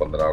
15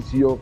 ECO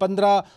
15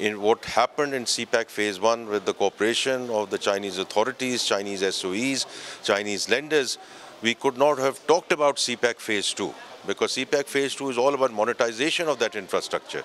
in what happened in CPEC phase 1 with the cooperation of the Chinese authorities, Chinese SOEs, Chinese lenders, we could not have talked about CPEC phase 2 because CPEC phase 2 is all about monetization of that infrastructure.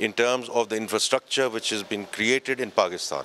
in terms of the infrastructure which has been created in Pakistan.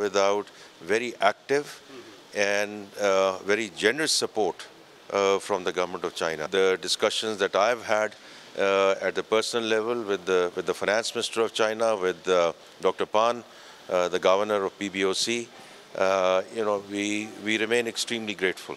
without very active and very generous support from the government of China. The discussions that I've had at the personal level with the finance minister of China, with Dr. Pan, the governor of PBOC, we remain extremely grateful.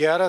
11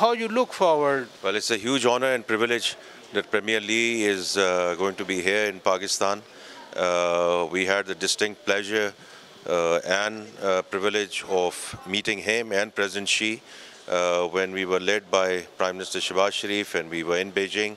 how you look forward? Well, it's a huge honor and privilege that Premier Lee is going to be here in Pakistan. We had the distinct pleasure and privilege of meeting him and President Xi when we were led by Prime Minister Shehbaz Sharif and we were in Beijing.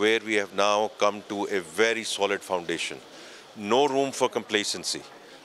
where we have now come to a very solid foundation. No room for complacency.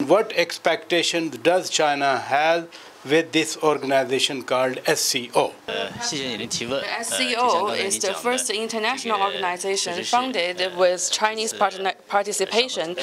What expectations does China have with this organization called SCO. The SCO is the first international organization founded with Chinese participation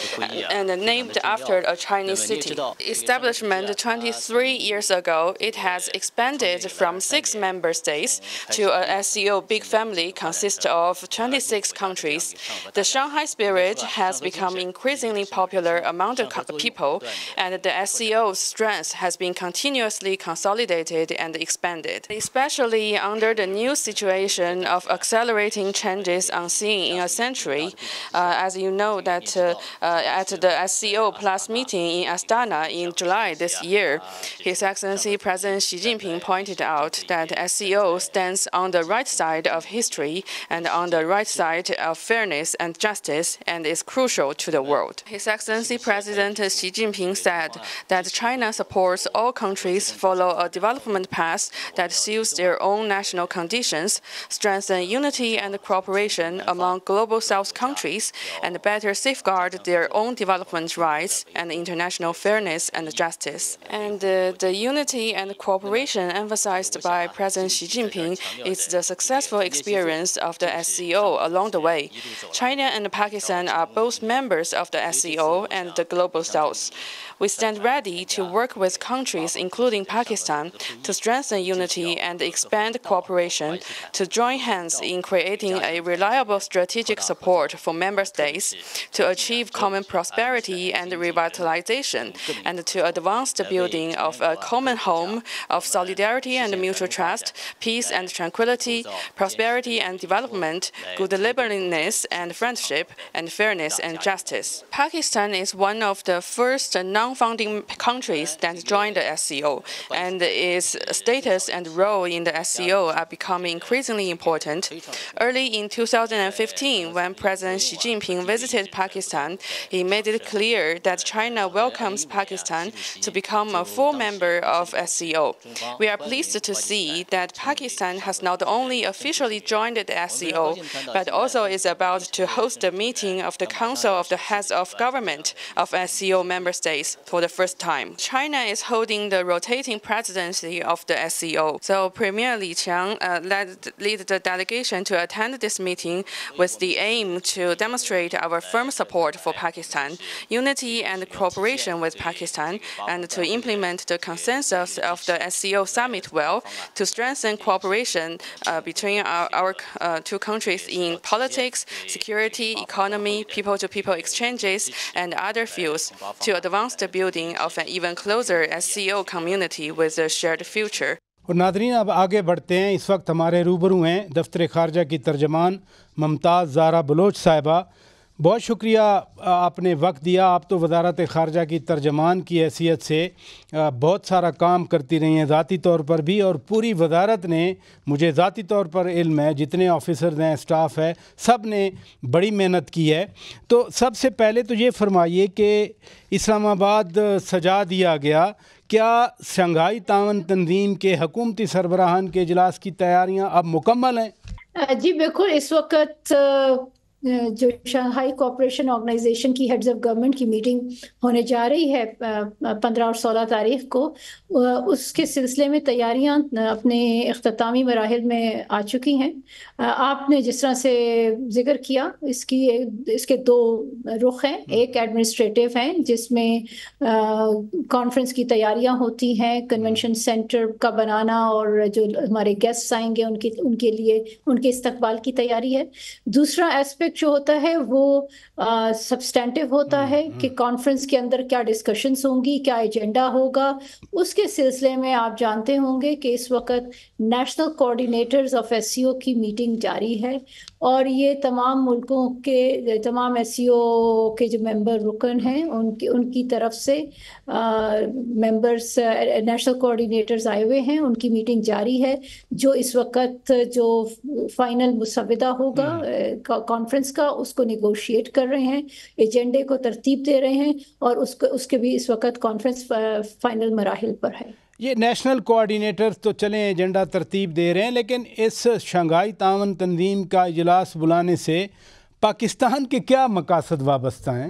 and named after a Chinese city. Establishment 23 years ago, it has expanded from 6 member states to a SCO big family consisting of 26 countries. The Shanghai spirit has become increasingly popular among the people, and the SCO's strength has been continuously consolidated and expanded, especially under the new situation of accelerating changes unseen in a century. As you know, that at the SCO Plus meeting in Astana in July this year, His Excellency President Xi Jinping pointed out that SCO stands on the right side of history and on the right side of fairness and justice, and is crucial to the world. His Excellency President Xi Jinping said that China supports all countries follow a development path that suits their own national conditions, strengthen unity and cooperation among global South countries, and better safeguard their own development rights and international fairness and justice. And the unity and cooperation emphasized by President Xi Jinping is the successful experience of the SCO along the way. China and Pakistan are both members of the SCO and the Global South. We stand ready to work with countries, including Pakistan, to strengthen unity and expand cooperation, to join hands in creating a reliable strategic support for member states, to achieve common prosperity and revitalization, and to advance the building of a common home of solidarity and mutual trust, peace and tranquility, prosperity and development, good neighborliness and friendship, and fairness and justice. Pakistan is one of the first non-founding countries that joined the SCO, and its status and role in the SCO are becoming increasingly important. Early in 2015, when President Xi Jinping visited Pakistan, he made it clear that China welcomes Pakistan to become a full member of SCO. We are pleased to see that Pakistan has not only officially joined the SCO, but also is about to host a meeting of the Council of the Heads of Government of SCO member states for the first time. China is holding the rotating presidency of the SCO. So Premier Li Qiang led the delegation to attend this meeting with the aim to demonstrate our firm support for Pakistan, unity and cooperation with Pakistan, and to implement the consensus of the SCO summit well, to strengthen cooperation between our two countries in politics, security, economy, people-to-people exchanges, and other fields, to advance the building of an even closer SCO community with a shared future. اور ناظرین اب آگے بڑھتے ہیں. اس وقت ہمارے روبرو ہیں دفتر خارجہ کی ترجمان ممتاز زارا بلوچ صاحبہ. بہت شکریہ آپ نے وقت دیا. آپ تو وزارت خارجہ کی ترجمان کی حیثیت سے بہت سارا کام کرتی رہی ہیں ذاتی طور پر بھی, اور پوری وزارت نے, مجھے ذاتی طور پر علم ہے, جتنے آفیسرز ہیں, اسٹاف ہے, سب نے بڑی محنت کی ہے. تو سب سے پہلے تو یہ فرمائیے کہ اسلام آباد سجا دیا گیا, کیا شنگھائی تعاون تنظیم کے حکومتی سربراہان کے اجلاس کی تیاریاں اب مکمل ہیں؟ جی بالکل. اس وقت جو شنگھائی کوآپریشن آرگنائزیشن کی ہیڈز آف گورنمنٹ کی میٹنگ ہونے جا رہی ہے 15 اور 16 تاریخ کو, اس کے سلسلے میں تیاریاں اپنے اختتامی مراحل میں آ چکی ہیں. آپ نے جس طرح سے ذکر کیا, اس کے 2 رخ ہیں. ایک ایڈمنسٹریٹو ہیں جس میں کانفرنس کی تیاریاں ہوتی ہیں, کنونشن سینٹر کا بنانا, اور جو ہمارے گیسٹ آئیں گے ان کے لیے ان کے استقبال کی تیاری ہے. دوسرا ایسپیکٹ جو ہوتا ہے وہ سبسٹینٹیو ہوتا ہے کہ کانفرنس کے اندر کیا ڈسکشنز ہوں گی, کیا ایجنڈا ہوگا. اس کے سلسلے میں آپ جانتے ہوں گے کہ اس وقت نیشنل کوآرڈینیٹرز آف SCO کی میٹنگ جاری ہے, اور یہ تمام ملکوں کے تمام SCO کے جو ممبر رکن ہیں ان کی طرف سے ممبرز نیشنل کوآرڈینیٹرز آئے ہوئے ہیں. ان کی میٹنگ جاری ہے, جو اس وقت جو فائنل مسودہ ہوگا کانفرنس کا اس کو نیگوشیٹ کر رہے ہیں, ایجنڈے کو ترتیب دے رہے ہیں, اور اس کے بھی اس وقت کانفرنس فائنل مراحل پر ہے. یہ نیشنل کوآرڈینیٹرز تو چلیں ایجنڈا ترتیب دے رہے ہیں, لیکن اس شنگھائی تعاون تنظیم کا اجلاس بلانے سے پاکستان کے کیا مقاصد وابستہ ہیں؟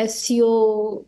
SCO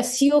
SCO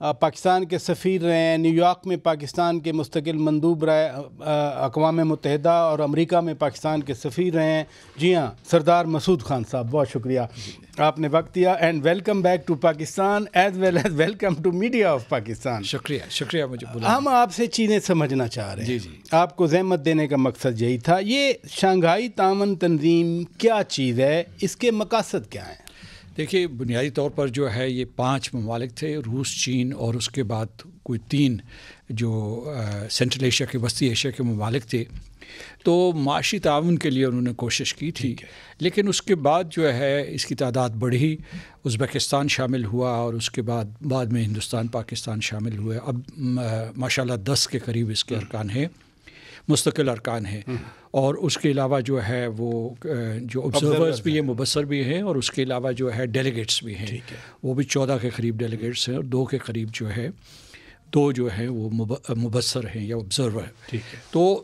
پاکستان کے سفیر رہے ہیں، نیو یارک میں پاکستان کے مستقل مندوب رہے، اقوام متحدہ اور امریکہ میں پاکستان کے سفیر رہے ہیں۔ جی ہاں، سردار مسعود خان صاحب، بہت شکریہ آپ نے وقت دیا، and welcome back to Pakistan as well as welcome to media of Pakistan. شکریہ مجھے بلانے۔ ہم آپ سے چیزیں سمجھنا چاہ رہے ہیں، آپ کو زحمت دینے کا مقصد یہی تھا۔ یہ شنگھائی تعاون تنظیم کیا چیز ہے، اس کے مقاصد کیا ہیں؟ دیکھیے، بنیادی طور پر جو ہے یہ 5 ممالک تھے، روس، چین اور اس کے بعد کوئی 3 جو سینٹرل ایشیا کے، وسطی ایشیا کے ممالک تھے۔ تو معاشی تعاون کے لیے انہوں نے کوشش کی تھی، لیکن اس کے بعد جو ہے اس کی تعداد بڑھی، ازبکستان شامل ہوا اور اس کے بعد میں ہندوستان، پاکستان شامل ہوئے۔ اب ماشاءاللہ 10 کے قریب اس کے ارکان ہیں، مستقل ارکان ہیں، اور اس کے علاوہ جو ہے وہ جو آبزرورز بھی ہیں، مبصر بھی ہیں، اور اس کے علاوہ جو ہے ڈیلیگیٹس بھی ہیں، وہ بھی 14 کے قریب ڈیلیگیٹس ہیں، اور 2 کے قریب جو ہے 2 جو ہیں وہ مبصر ہیں یا آبزرور۔ تو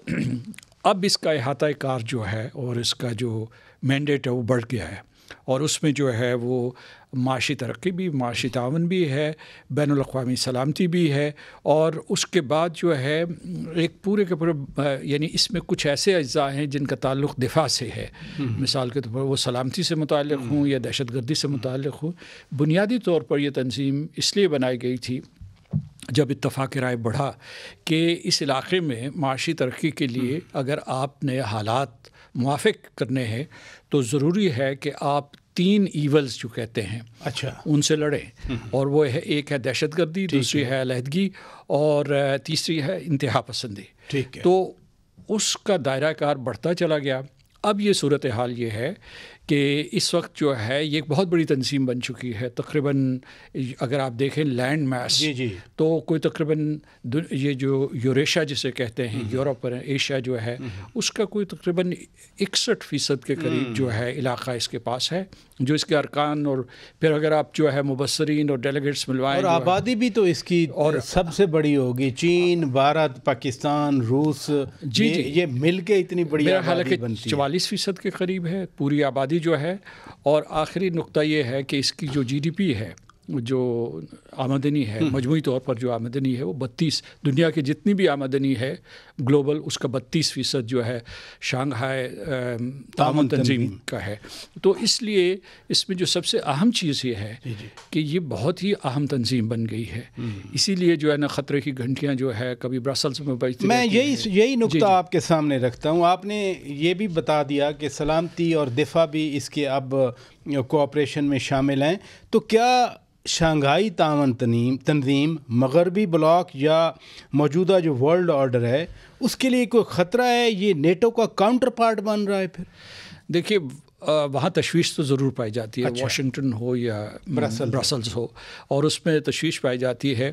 اب اس کا احاطہ کار جو ہے اور اس کا جو مینڈیٹ ہے وہ بڑھ گیا ہے، اور اس میں جو ہے وہ معاشی ترقی بھی، معاشی تعاون بھی ہے، بین الاقوامی سلامتی بھی ہے، اور اس کے بعد جو ہے ایک پورے کے پورے یعنی اس میں کچھ ایسے اجزاء ہیں جن کا تعلق دفاع سے ہے، مثال کے طور پر وہ سلامتی سے متعلق ہوں یا دہشت گردی سے متعلق ہوں۔ بنیادی طور پر یہ تنظیم اس لیے بنائی گئی تھی جب اتفاق رائے بڑھا کہ اس علاقے میں معاشی ترقی کے لیے اگر آپ نے حالات موافق کرنے ہیں تو ضروری ہے کہ آپ 3 ایولز جو کہتے ہیں ان سے لڑیں، اور وہ ہے، ایک ہے دہشت گردی، دوسری ہے علیحدگی، اور تیسری ہے انتہا پسندی۔ تو اس کا دائرہ کار بڑھتا چلا گیا۔ اب یہ صورتحال یہ ہے کہ اس وقت جو ہے یہ ایک بہت بڑی تنظیم بن چکی ہے، تقریباً اگر آپ دیکھیں لینڈ میس تو کوئی تقریباً یہ جو یوریشیا جسے کہتے ہیں، یورپ اور ایشیا جو ہے، اس کا کوئی تقریباً 61% کے قریب جو ہے علاقہ اس کے پاس ہے، جو اس کے ارکان، اور پھر اگر آپ جو ہے مبصرین اور ڈیلیگیٹس ملوائیں، اور آبادی بھی تو اس کی اور سب سے بڑی ہوگی، چین، بھارت، پاکستان، روس، یہ مل کے اتنی بڑی آبادی بنتی ہے، 44% کے قریب ہے پوری آبادی جو ہے۔ اور آخری نقطہ یہ ہے کہ اس کی جو جی ڈی پی ہے، جو آمدنی ہے، مجموعی طور پر جو آمدنی ہے وہ 32، دنیا کی جتنی بھی آمدنی ہے گلوبل، اس کا 32% جو ہے شنگھائی تعاون تنظیم کا ہے۔ تو اس لیے اس میں جو سب سے اہم چیز یہ ہے کہ یہ بہت ہی اہم تنظیم بن گئی ہے، اسی لیے جو ہے نا خطرے کی گھنٹیاں جو ہے کبھی برسلز میں بجتی۔ میں یہی نقطہ آپ کے سامنے رکھتا ہوں۔ آپ نے یہ بھی بتا دیا کہ سلامتی اور دفاع بھی اس کے اب کوآپریشن میں شامل ہیں، تو کیا شنگھائی تعاون تنظیم مغربی بلاک یا موجودہ جو ورلڈ آرڈر ہے اس کے لیے کوئی خطرہ ہے؟ یہ نیٹو کا کاؤنٹر پارٹ بن رہا ہے؟ پھر دیکھیے، وہاں تشویش تو ضرور پائی جاتی ہے، واشنگٹن ہو یا برسلز ہو، اور اس میں تشویش پائی جاتی ہے،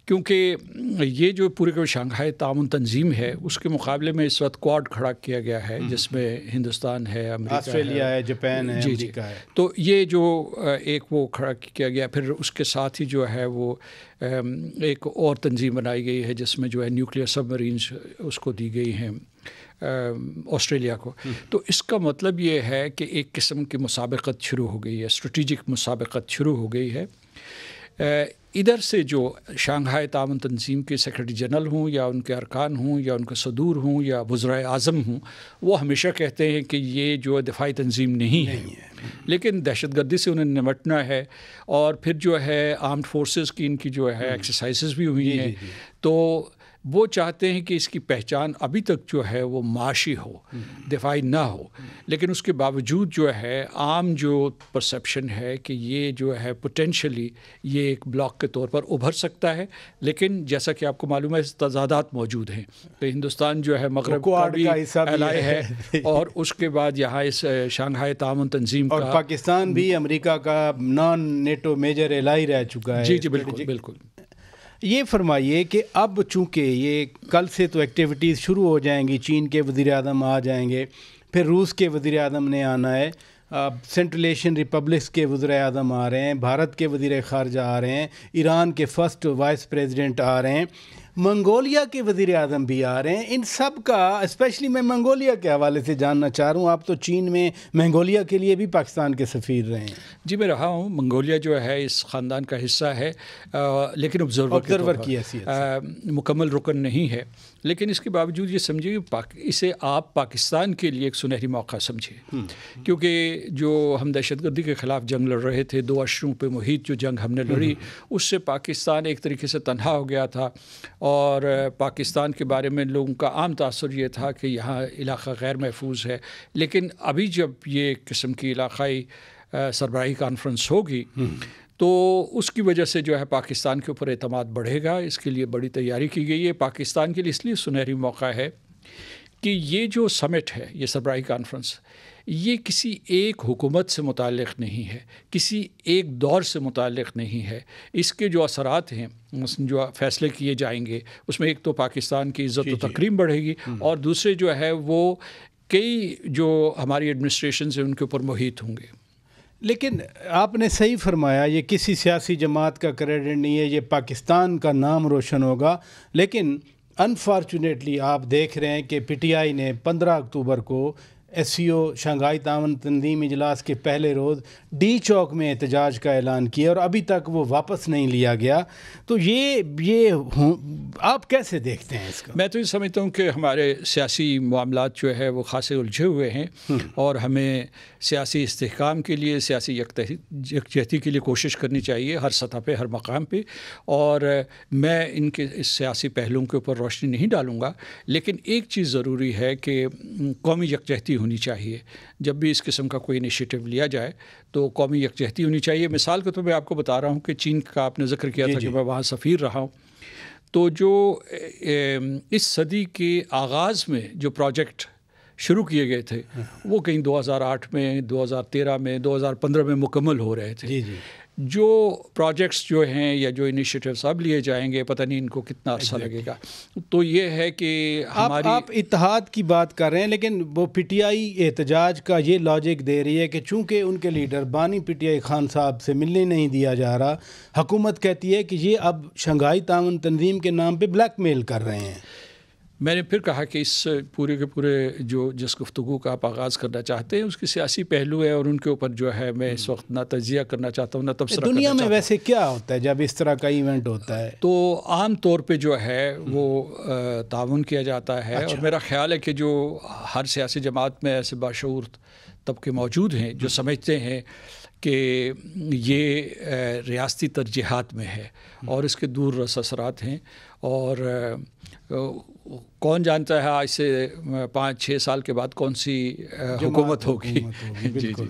کیونکہ یہ جو پورے کا شنگھائی تعاون تنظیم ہے اس کے مقابلے میں اس وقت کوڈ کھڑا کیا گیا ہے، جس میں ہندوستان ہے، امریکہ آسٹریلیا ہے، جاپان ہے، امریکہ ہے۔ تو یہ جو ایک وہ کھڑا کیا گیا، پھر اس کے ساتھ ہی جو ہے وہ ایک اور تنظیم بنائی گئی ہے جس میں جو ہے نیوکلیئر سب مرینز اس کو دی گئی ہیں آسٹریلیا کو۔ تو اس کا مطلب یہ ہے کہ ایک قسم کی مسابقت شروع ہو گئی ہے، اسٹریٹجک مسابقت شروع ہو گئی ہے۔ ادھر سے جو شنگھائی تعاون تنظیم کے سیکرٹری جنرل ہوں یا ان کے ارکان ہوں یا ان کے صدور ہوں یا وزرائے اعظم ہوں، وہ ہمیشہ کہتے ہیں کہ یہ جو دفاعی تنظیم نہیں ہے، لیکن دہشت گردی سے انہیں نمٹنا ہے، اور پھر جو ہے آرمڈ فورسز کی ان کی جو ہے ایکسرسائزز بھی ہوئی ہیں، تو وہ چاہتے ہیں کہ اس کی پہچان ابھی تک جو ہے وہ معاشی ہو، دفاعی نہ ہو، لیکن اس کے باوجود جو ہے عام جو پرسیپشن ہے کہ یہ جو ہے پوٹینشلی یہ ایک بلاک کے طور پر ابھر سکتا ہے، لیکن جیسا کہ آپ کو معلوم ہے تضادات موجود ہیں، تو ہندوستان جو ہے مغرب کا بھی علاقہ ہے، اور اس کے بعد یہاں اس شنگھائی تعاون تنظیم اور پاکستان بھی امریکہ کا نان نیٹو میجر ایلائی رہ چکا ہے۔ جی بالکل بالکل۔ یہ فرمائیے کہ اب چونکہ یہ کل سے تو ایکٹیویٹیز شروع ہو جائیں گی، چین کے وزیر اعظم آ جائیں گے، پھر روس کے وزیر اعظم نے آنا ہے، سینٹرل ایشین ریپبلکس کے وزیر اعظم آ رہے ہیں، بھارت کے وزیر خارجہ آ رہے ہیں، ایران کے فرسٹ وائس پریزیڈنٹ آ رہے ہیں۔ منگولیا کے وزیر اعظم بھی آ رہے ہیں. ان سب کا اسپیشلی میں منگولیا کے حوالے سے جاننا چاہ رہا ہوں. آپ تو چین میں منگولیا کے لیے بھی پاکستان کے سفیر رہے ہیں. جی میں رہا ہوں. منگولیا جو ہے اس خاندان کا حصہ ہے لیکن آبزرور کی حیثیت مکمل رکن نہیں ہے. لیکن اس کے باوجود یہ سمجھیے اسے آپ پاکستان کے لیے ایک سنہری موقع سمجھے کیونکہ جو ہم دہشت گردی کے خلاف جنگ لڑ رہے تھے 2 اشروں پہ محیط جو جنگ ہم نے لڑی اس سے پاکستان ایک طریقے سے تنہا ہو گیا تھا اور پاکستان کے بارے میں لوگوں کا عام تاثر یہ تھا کہ یہاں علاقہ غیر محفوظ ہے. لیکن ابھی جب یہ قسم کی علاقائی سربراہی کانفرنس ہوگی تو اس کی وجہ سے جو ہے پاکستان کے اوپر اعتماد بڑھے گا. اس کے لیے بڑی تیاری کی گئی ہے. پاکستان کے لیے اس لیے سنہری موقع ہے کہ یہ جو سمٹ ہے یہ سربراہی کانفرنس یہ کسی ایک حکومت سے متعلق نہیں ہے, کسی ایک دور سے متعلق نہیں ہے. اس کے جو اثرات ہیں جو فیصلے کیے جائیں گے اس میں ایک تو پاکستان کی عزت و تکریم بڑھے گی اور دوسرے جو ہے وہ کئی جو ہماری ایڈمنسٹریشنز ہیں ان کے اوپر محیط ہوں گے. لیکن آپ نے صحیح فرمایا یہ کسی سیاسی جماعت کا کریڈٹ نہیں ہے, یہ پاکستان کا نام روشن ہوگا. لیکن انفارچونیٹلی آپ دیکھ رہے ہیں کہ پی ٹی آئی نے 15 اکتوبر کو ایس سی او شنگھائی تعاون تنظیم اجلاس کے پہلے روز ڈی چوک میں احتجاج کا اعلان کیا اور ابھی تک وہ واپس نہیں لیا گیا. تو یہ آپ کیسے دیکھتے ہیں اس کا؟ میں تو یہ سمجھتا ہوں کہ ہمارے سیاسی معاملات جو ہے وہ خاصے الجھے ہوئے ہیں اور ہمیں سیاسی استحکام کے لیے سیاسی یکجہتی کے لیے کوشش کرنی چاہیے ہر سطح پہ ہر مقام پہ. اور میں ان کے اس سیاسی پہلوؤں کے اوپر روشنی نہیں ڈالوں گا. لیکن ایک چیز ضروری ہے کہ قومی یکجہتی ہونی چاہیے. جب بھی اس قسم کا کوئی انیشیٹو لیا جائے تو قومی یکجہتی ہونی چاہیے. مثال کے طور پہ میں آپ کو بتا رہا ہوں کہ چین کا آپ نے ذکر کیا تھا کہ میں وہاں سفیر رہا ہوں. تو جو اس صدی کے آغاز میں جو پروجیکٹ شروع کیے گئے تھے وہ کہیں 2008 میں 2013 میں 2015 میں مکمل ہو رہے تھے. جو پروجیکٹس جو ہیں یا جو انیشیٹیوز اب لیے جائیں گے پتہ نہیں ان کو کتنا عرصہ لگے گا. تو یہ ہے کہ ہماری آپ اتحاد کی بات کر رہے ہیں لیکن وہ پی ٹی آئی احتجاج کا یہ لاجک دے رہی ہے کہ چونکہ ان کے لیڈر بانی پی ٹی آئی خان صاحب سے ملنے نہیں دیا جا رہا, حکومت کہتی ہے کہ یہ اب شنگھائی تعاون تنظیم کے نام پہ بلیک میل کر رہے ہیں. میں نے پھر کہا کہ اس پورے کے پورے جس گفتگو کا آپ آغاز کرنا چاہتے ہیں اس کے سیاسی پہلو ہے اور ان کے اوپر جو ہے میں اس وقت نہ تجزیہ کرنا چاہتا ہوں نہ تبصرہ کرنا دنیا چاہتا میں ہوں. ویسے کیا ہوتا ہے جب اس طرح کا ایونٹ ہوتا ہے؟ تو عام طور پہ جو ہے وہ تعاون کیا جاتا ہے. اور میرا خیال ہے کہ جو ہر سیاسی جماعت میں ایسے باشعور طبقے موجود ہیں جو سمجھتے ہیں کہ یہ ریاستی ترجیحات میں ہے اور اس کے دور رس اثرات ہیں اور کون جانتا ہے آج سے 5-6 سال کے بعد کون سی حکومت ہوگی. بالکل.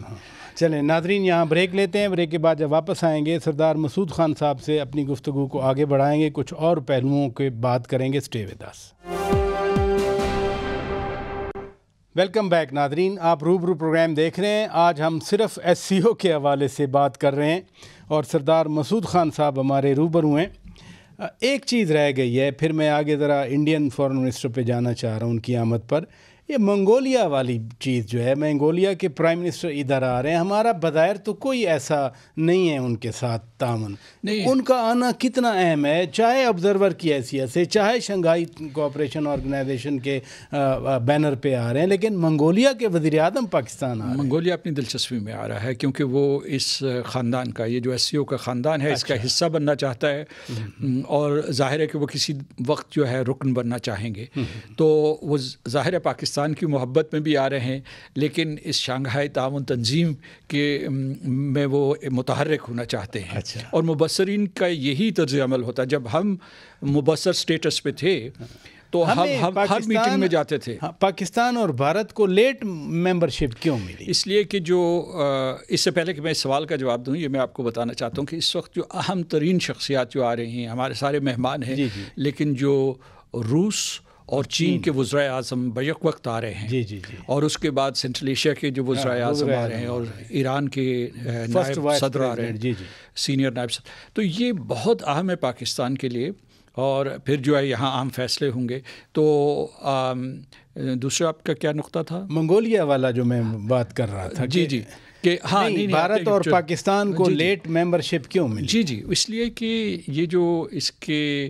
چلیں ناظرین یہاں بریک لیتے ہیں. بریک کے بعد جب واپس آئیں گے سردار مسعود خان صاحب سے اپنی گفتگو کو آگے بڑھائیں گے, کچھ اور پہلوؤں کے بات کریں گے. Stay with us. Welcome back ناظرین, آپ روبرو پروگرام دیکھ رہے ہیں. آج ہم صرف ایس سی او کے حوالے سے بات کر رہے ہیں اور سردار مسعود خان صاحب ہمارے روبرو ہیں. ایک چیز رہ گئی ہے, پھر میں آگے ذرا انڈین فورن منسٹر پہ جانا چاہ رہا ہوں ان کی آمد پر. یہ منگولیا والی چیز جو ہے, منگولیا کے پرائم منسٹر ادھر آ رہے ہیں. ہمارا بظاہر تو کوئی ایسا نہیں ہے ان کے ساتھ تعاون. ان کا آنا کتنا اہم ہے, چاہے آبزرور کی حیثیت سے, چاہے شنگھائی کوآپریشن آرگنائزیشن کے بینر پہ آ رہے ہیں, لیکن منگولیا کے وزیر اعظم پاکستان آ رہے ہیں. منگولیا اپنی دلچسپی میں آ رہا ہے کیونکہ وہ اس خاندان کا, یہ جو ایس سی او کا خاندان ہے اس کا حصہ بننا چاہتا ہے اور ظاہر ہے کہ وہ کسی وقت جو ہے رکن بننا چاہیں گے. تو وہ ظاہر ہے پاکستان کی محبت میں بھی آ رہے ہیں لیکن اس شنگھائی تعاون تنظیم کے میں وہ متحرک ہونا چاہتے ہیں. اور مبصرین کا یہی طرز عمل ہوتا ہے. جب ہم مبصر سٹیٹس پہ تھے تو ہم ہر میٹنگ میں جاتے تھے. پاکستان اور بھارت کو لیٹ ممبرشپ کیوں ملی؟ اس لیے کہ جو اس سے پہلے کہ میں اس سوال کا جواب دوں یہ میں آپ کو بتانا چاہتا ہوں کہ اس وقت جو اہم ترین شخصیات جو آ رہی ہیں, ہمارے سارے مہمان ہیں لیکن جو روس اور چین کے وزرائے اعظم بیک وقت آ رہے ہیں اور اس کے بعد سینٹرل ایشیا کے جو وزرائے اعظم آ رہے ہیں اور ایران کے نائب صدر آ رہے ہیں, سینئر نائب صدر. تو یہ بہت اہم ہے پاکستان کے لیے. اور پھر جو ہے یہاں عام فیصلے ہوں گے. تو دوسرا آپ کا کیا نقطہ تھا؟ منگولیا والا جو میں بات کر رہا تھا. جی کہ ہاں بھارت اور پاکستان کو لیٹ ممبرشپ کیوں ملی؟ جی اس لیے کہ یہ جو اس کے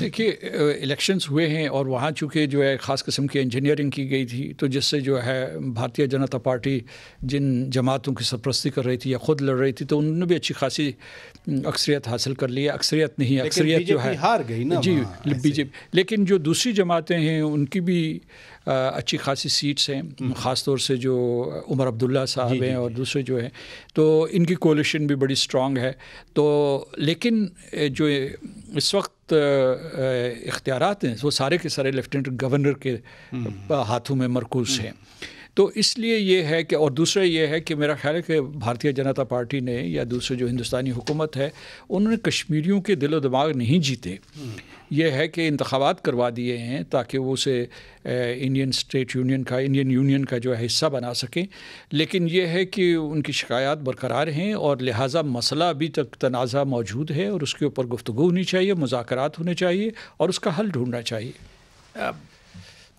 دیکھیے الیکشنز ہوئے ہیں اور وہاں چونکہ جو ہے خاص قسم کی انجینئرنگ کی گئی تھی، تو جس سے جو ہے بھارتیہ جنتا پارٹی جن جماعتوں کی سرپرستی کر رہی تھی یا خود لڑ رہی تھی تو انہوں نے بھی اچھی خاصی اکثریت حاصل کر لی ہے. اکثریت نہیں، اکثریت جو ہے ہار گئی نا جی بی جے پی. لیکن جو دوسری جماعتیں ہیں ان کی بھی اچھی خاصی سیٹس ہیں، خاص طور سے جو عمر عبداللہ صاحب ہیں اور دوسرے جو ہیں، تو ان کی کولیشن بھی بڑی اسٹرانگ ہے. تو لیکن جو اس وقت اختیارات ہیں وہ سارے کے سارے لیفٹیننٹ گورنر کے ہاتھوں میں مرکوز ہیں. تو اس لیے یہ ہے کہ، اور دوسرا یہ ہے کہ میرا خیال ہے کہ بھارتیہ جنتا پارٹی نے یا دوسرے جو ہندوستانی حکومت ہے انہوں نے کشمیریوں کے دل و دماغ نہیں جیتے. یہ ہے کہ انتخابات کروا دیے ہیں تاکہ وہ اسے انڈین اسٹیٹ یونین کا، انڈین یونین کا جو ہے حصہ بنا سکیں. لیکن یہ ہے کہ ان کی شکایات برقرار ہیں اور لہٰذا مسئلہ ابھی تک تنازع موجود ہے اور اس کے اوپر گفتگو ہونی چاہیے، مذاکرات ہونے چاہیے اور اس کا حل ڈھونڈنا چاہیے.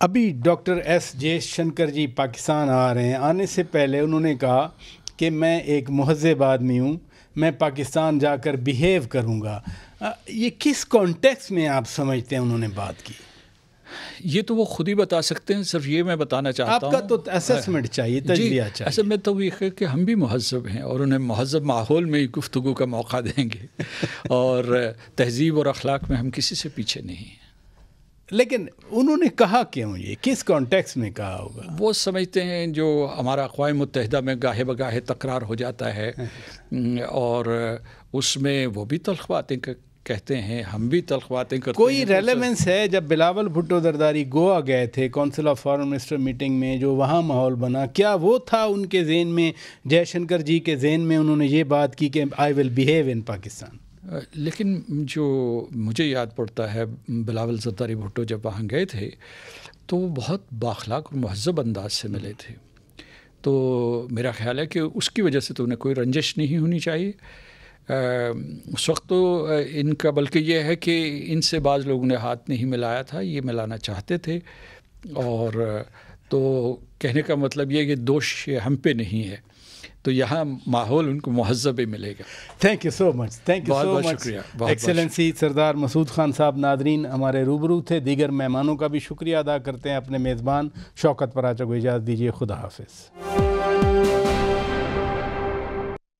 ابھی ڈاکٹر ایس جے شنکر جی پاکستان آ رہے ہیں. آنے سے پہلے انہوں نے کہا کہ میں ایک مہذب آدمی ہوں، میں پاکستان جا کر بیہیو کروں گا. یہ کس کانٹیکس میں آپ سمجھتے ہیں انہوں نے بات کی؟ یہ تو وہ خود ہی بتا سکتے ہیں. صرف یہ میں بتانا چاہتا ہوں، آپ کا تو اسیسمنٹ چاہیے، تجزیہ چاہیے. اصل میں تو یہ ہے کہ ہم بھی مہذب ہیں اور انہیں مہذب ماحول میں ہی گفتگو کا موقع دیں گے اور تہذیب اور اخلاق میں ہم کسی سے پیچھے نہیں ہیں. لیکن انہوں نے کہا کیوں؟ یہ کس کانٹیکس میں کہا ہوگا؟ وہ سمجھتے ہیں جو ہمارا اقوام متحدہ میں گاہے بگاہے تکرار ہو جاتا ہے اور اس میں وہ بھی تلخ باتیں کہتے ہیں، ہم بھی تلخ باتیں کرتے ہیں. کوئی ریلیونس ہے جب بلاول بھٹو زرداری گوا گئے تھے council of foreign minister meeting میں، جو وہاں ماحول بنا، کیا وہ تھا ان کے ذہن میں، جے شنکر جی کے ذہن میں انہوں نے یہ بات کی کہ آئی ول بیہیو ان پاکستان؟ لیکن جو مجھے یاد پڑتا ہے بلاول زرداری بھٹو جب وہاں گئے تھے تو وہ بہت بااخلاق اور مہذب انداز سے ملے تھے. تو میرا خیال ہے کہ اس کی وجہ سے تو انہیں کوئی رنجش نہیں ہونی چاہیے اس وقت. تو ان کا بلکہ یہ ہے کہ ان سے بعض لوگوں نے ہاتھ نہیں ملایا تھا، یہ ملانا چاہتے تھے. اور تو کہنے کا مطلب یہ کہ دوش ہم پہ نہیں ہے، تو یہاں ماحول ان کو مہذب ہی ملے گا. Thank you so much. Thank you so much. Excellency Sardar Masood Khan صاحب ناظرین ہمارے روبرو تھے. دیگر مہمانوں کا بھی شکریہ ادا کرتے ہیں. اپنے میزبان شوکت پراچا کو اجازت دیجیے. خدا حافظ.